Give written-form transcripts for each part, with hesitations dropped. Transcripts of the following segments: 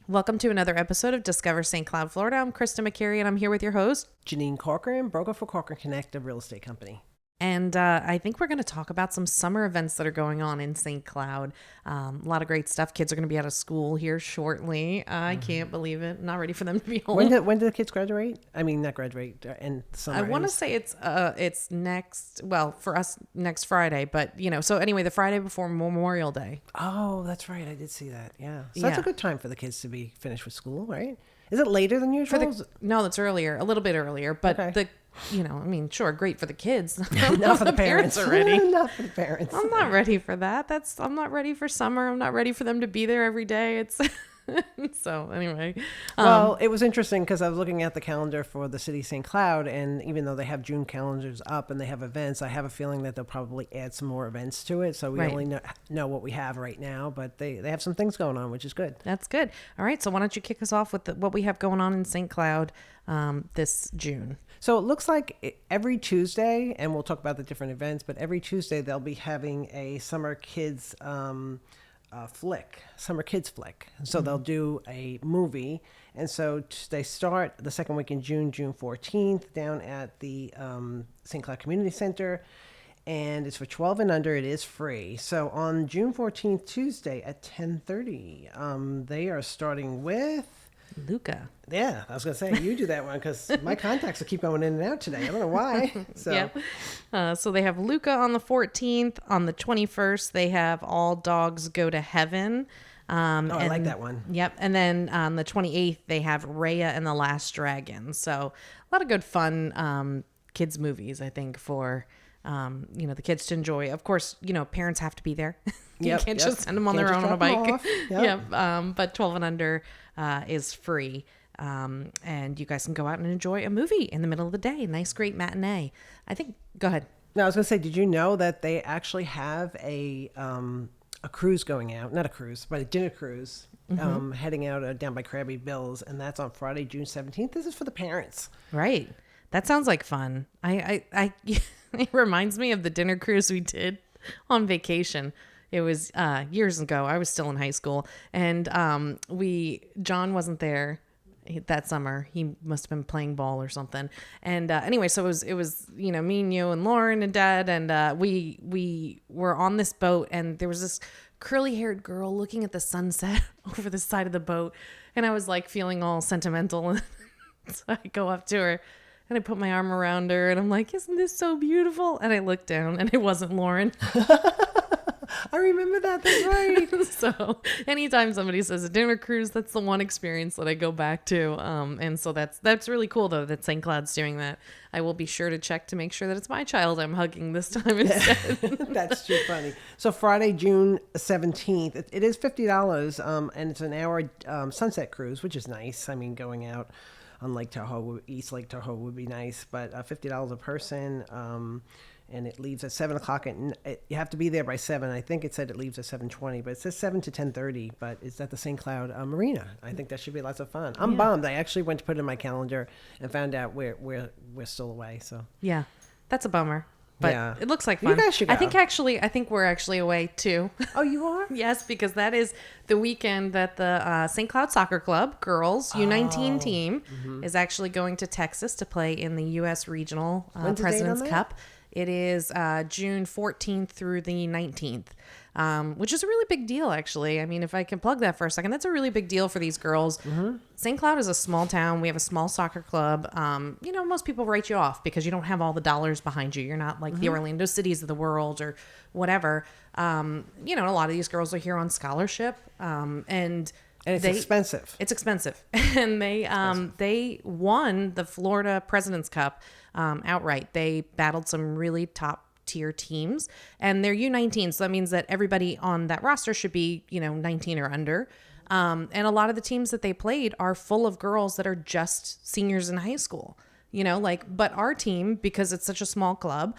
Welcome to another episode of Discover St. Cloud, Florida. I'm Krista McCary, and I'm here with your host, Janine Corcoran, broker for Corcoran Connect, a real estate company. And I think we're going to talk about some summer events that are going on in St. Cloud. A lot of great stuff. Kids are going to be out of school here shortly. I can't believe it. I'm not ready for them to be home. When do the kids graduate? I mean, not graduate, and summer. I want to say it's next, well, for us, next Friday. But, so anyway, the Friday before Memorial Day. Oh, that's right. I did see that. Yeah. So Yeah. that's a good time for the kids to be finished with school, right? Is it later than usual? No, that's earlier, a little bit earlier. But Okay. sure, great for the kids. Not for the parents. already. Not for the parents. I'm not ready for that. I'm not ready for summer. I'm not ready for them to be there every day. It's so anyway. Well, it was interesting because I was looking at the calendar for the city of St. Cloud, and even though they have June calendars up and they have events, I have a feeling that they'll probably add some more events to it. So we Right. only know what we have right now, but they have some things going on, which is good. That's good. All right. So why don't you kick us off with what we have going on in St. Cloud this June? So it looks like every Tuesday, and we'll talk about the different events, but every Tuesday they'll be having a summer kids summer kids flick. So they'll do a movie. And so they start the second week in June, June 14th, down at the St. Cloud Community Center. And it's for 12 and under. It is free. So on June 14th, Tuesday at 10:30, they are starting with... Luca. Yeah, I was going to say, you do that one because my contacts will keep going in and out today. I don't know why. So, Yeah. So they have Luca on the 14th. On the 21st, they have All Dogs Go to Heaven. I like that one. Yep. And then on the 28th, they have Raya and the Last Dragon. So a lot of good fun kids movies, I think, for... the kids to enjoy. Of course, parents have to be there. You can't just send them on their own on a bike. Yep. But 12 and under is free. And you guys can go out and enjoy a movie in the middle of the day. Nice, great matinee. I think, go ahead. No, I was going to say, did you know that they actually have a cruise going out? Not a cruise, but a dinner cruise heading out down by Krabby Bill's. And that's on Friday, June 17th. This is for the parents. Right. That sounds like fun. I it reminds me of the dinner cruise we did on vacation. It was years ago. I was still in high school, and John wasn't there that summer. He must have been playing ball or something. And anyway, so it was me and you and Lauren and Dad, and we were on this boat, and there was this curly-haired girl looking at the sunset over the side of the boat, and I was like feeling all sentimental. So I go up to her. And I put my arm around her and I'm like, isn't this so beautiful? And I looked down and it wasn't Lauren. I remember that. That's right. So anytime somebody says a dinner cruise, that's the one experience that I go back to. And so that's really cool, though, that St. Cloud's doing that. I will be sure to check to make sure that it's my child I'm hugging this time instead. That's too funny. So Friday, June 17th, it is $50, and it's an hour sunset cruise, which is nice. I mean, going out on Lake Tahoe, East Lake Tahoe would be nice, but $50 a person, and it leaves at 7 o'clock. You have to be there by 7. I think it said it leaves at 7:20, but it says 7 to 10:30. But it's at the St. Cloud Marina. I think that should be lots of fun. I'm bummed. I actually went to put it in my calendar and found out we're still away. So Yeah, that's a bummer. But Yeah. it looks like fun. You guys should go. I think we're actually away too. Oh, you are? Yes, because that is the weekend that the St. Cloud Soccer Club girls U19 team is actually going to Texas to play in the U.S. Regional When's the date President's on that? Cup. It is June 14th through the 19th, which is a really big deal, actually. I mean, if I can plug that for a second, that's a really big deal for these girls. St. Cloud is a small town. We have a small soccer club. Most people write you off because you don't have all the dollars behind you. You're not like the Orlando Cities of the world or whatever. A lot of these girls are here on scholarship, and it's expensive. It's expensive, and they won the Florida President's Cup outright. They battled some really top tier teams, and they're U19, so that means that everybody on that roster should be 19 or under. And a lot of the teams that they played are full of girls that are just seniors in high school. But our team, because it's such a small club,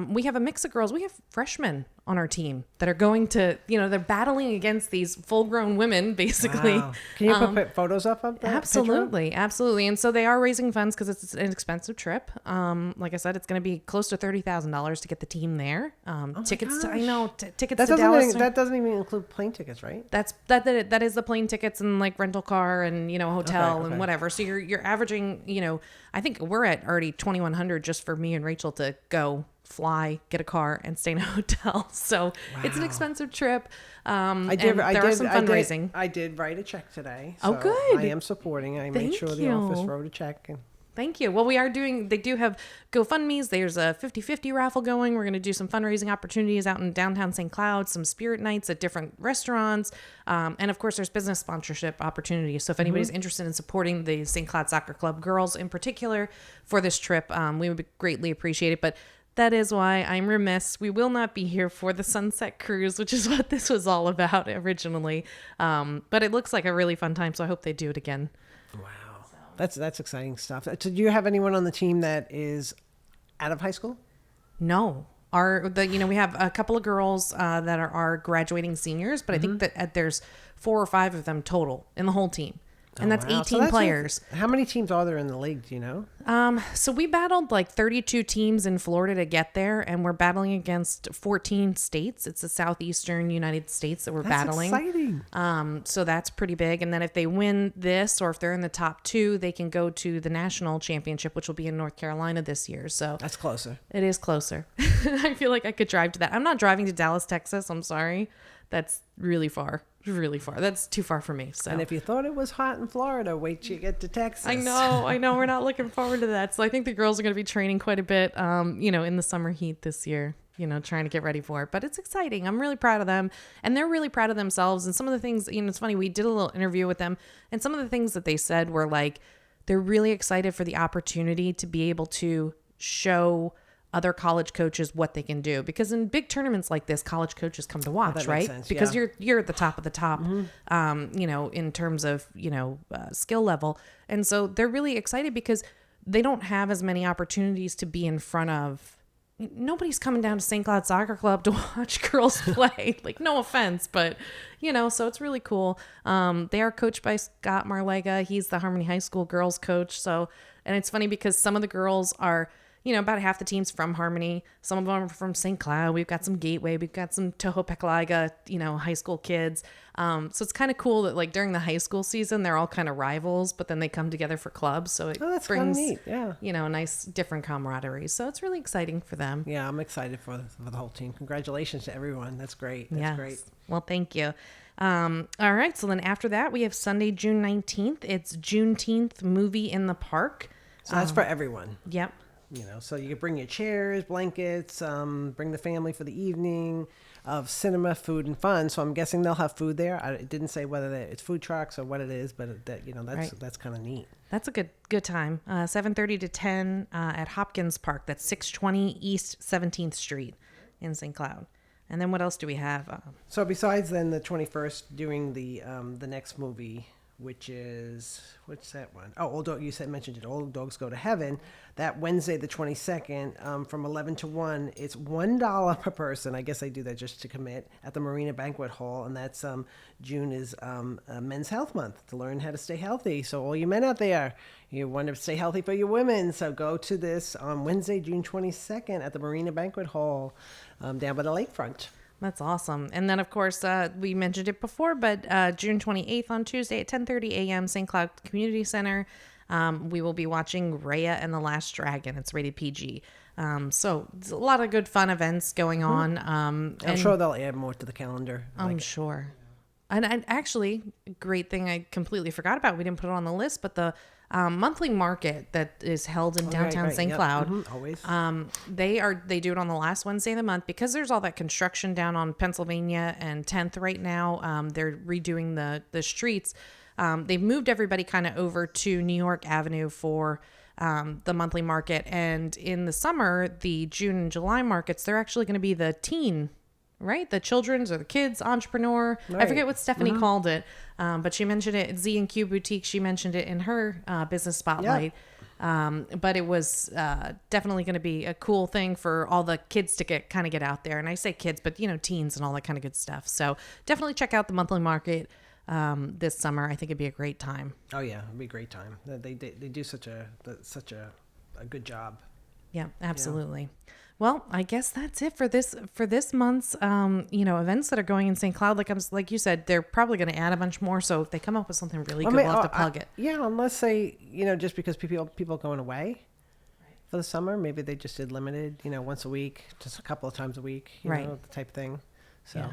we have a mix of girls. We have freshmen on our team that are going to, they're battling against these full-grown women, basically. Wow. Can you put photos up of that? Absolutely. And so they are raising funds because it's an expensive trip. Like I said, it's going to be close to $30,000 to get the team there. Tickets to, I know, tickets to Dallas. That doesn't even include plane tickets, right? That is the plane tickets and like rental car and, hotel Okay. and whatever. So you're averaging, I think we're at already $2,100 just for me and Rachel to go, fly, get a car, and stay in a hotel. So it's an expensive trip. There are some fundraising. I did write a check today. Oh, So good. I am supporting. I made sure the you. office wrote a check. And Thank you. Well, they do have GoFundMe's. There's a 50-50 raffle going. We're going to do some fundraising opportunities out in downtown St. Cloud, some spirit nights at different restaurants. And of course, there's business sponsorship opportunities. So if anybody's interested in supporting the St. Cloud Soccer Club girls in particular for this trip, we would greatly appreciate it. But that is why I'm remiss. We will not be here for the Sunset Cruise, which is what this was all about originally. But it looks like a really fun time. So I hope they do it again. wow. That's exciting stuff. So do you have anyone on the team that is out of high school? No. We have a couple of girls that are graduating seniors, but I think that there's 4 or 5 of them total in the whole team. And that's wow. 18 players. How many teams are there in the league? Do you know? So we battled like 32 teams in Florida to get there, and we're battling against 14 states. It's the southeastern United States that we're battling. Exciting. So that's pretty big. And then if they win this, or if they're in the top 2, they can go to the national championship, which will be in North Carolina this year. So That's closer. it is closer. I feel like I could drive to that. I'm not driving to Dallas, Texas. I'm sorry. That's really far. Really far. That's too far for me. So And if you thought it was hot in Florida, wait till you get to Texas. I know. We're not looking forward to that. So I think the girls are going to be training quite a bit, in the summer heat this year, trying to get ready for it. But it's exciting. I'm really proud of them. And they're really proud of themselves. And some of the things, it's funny, we did a little interview with them. And some of the things that they said were like, they're really excited for the opportunity to be able to show other college coaches what they can do, because in big tournaments like this, college coaches come to watch, that right? makes sense, Because yeah. you're at the top of the top, in terms of skill level, and so they're really excited because they don't have as many opportunities to be in front of. Nobody's coming down to St. Cloud Soccer Club to watch girls play. Like, no offense, but so it's really cool. They are coached by Scott Marlega. He's the Harmony High School girls coach. So, and it's funny because some of the girls are. About half the team's from Harmony. Some of them are from St. Cloud. We've got some Gateway. We've got some Toho Pekalaga, high school kids. So it's kind of cool that like during the high school season, they're all kind of rivals, but then they come together for clubs. So it that's brings, neat. Yeah. A nice different camaraderie. So it's really exciting for them. Yeah, I'm excited for the whole team. Congratulations to everyone. That's great. That's great. Well, thank you. All right. So then after that, we have Sunday, June 19th. It's Juneteenth movie in the park. So that's for everyone. Yep. So you can bring your chairs, blankets, bring the family for the evening of cinema, food, and fun. So I'm guessing they'll have food there. It didn't say whether it's food trucks or what it is, but that's kind of neat. That's a good time. 7:30 to 10 at Hopkins Park. That's 620 East 17th Street in St. Cloud. And then what else do we have? So besides then the 21st, doing the next movie, which is, what's that one? Oh, Old Dog, mentioned it. Old Dogs Go to Heaven. That Wednesday, the 22nd, from 11 to 1, it's $1 per person. I guess I do that just to commit at the Marina Banquet Hall. And that's, June is Men's Health Month to learn how to stay healthy. So all you men out there, you want to stay healthy for your women. So go to this on Wednesday, June 22nd at the Marina Banquet Hall down by the lakefront. That's awesome. And then, of course, we mentioned it before, but June 28th on Tuesday at 10:30 a.m., St. Cloud Community Center, we will be watching Raya and the Last Dragon. It's rated PG. So there's a lot of good fun events going on. I'm sure they'll add more to the calendar. I'm sure. And actually, a great thing I completely forgot about, we didn't put it on the list, but the monthly market that is held in downtown St. Cloud. Always. They do it on the last Wednesday of the month because there's all that construction down on Pennsylvania and 10th right now. They're redoing the streets. They've moved everybody kind of over to New York Avenue for the monthly market. And in the summer, the June and July markets, they're actually going to be the teen, right? The children's or the kids entrepreneur. Right. I forget what Stephanie called it, but she mentioned it at Z&Q Boutique. She mentioned it in her business spotlight. But it was definitely going to be a cool thing for all the kids to get out there. And I say kids, but teens and all that kind of good stuff. So definitely check out the monthly market this summer. I think it'd be a great time. Oh yeah, it'd be a great time. They do such a good job. Yeah, absolutely. Yeah. Well, I guess that's it for this month's events that are going in St. Cloud. Like you said, they're probably going to add a bunch more. So if they come up with something really good, we'll have to plug it. Yeah, unless they just because people going away for the summer, maybe they just did limited, once a week, just a couple of times a week, the type thing. So yeah.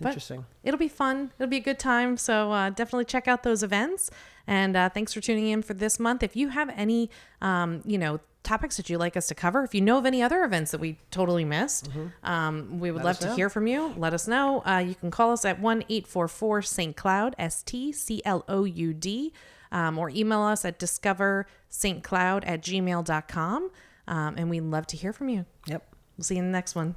Interesting. But it'll be fun. It'll be a good time. So definitely check out those events. And thanks for tuning in for this month. If you have any, topics that you'd like us to cover, if you know of any other events that we totally missed, we would love to hear from you. Let us know. You can call us at 1-844-St. Cloud, STCLOUD, or email us at discoverstcloud@gmail.com. And we'd love to hear from you. Yep. We'll see you in the next one.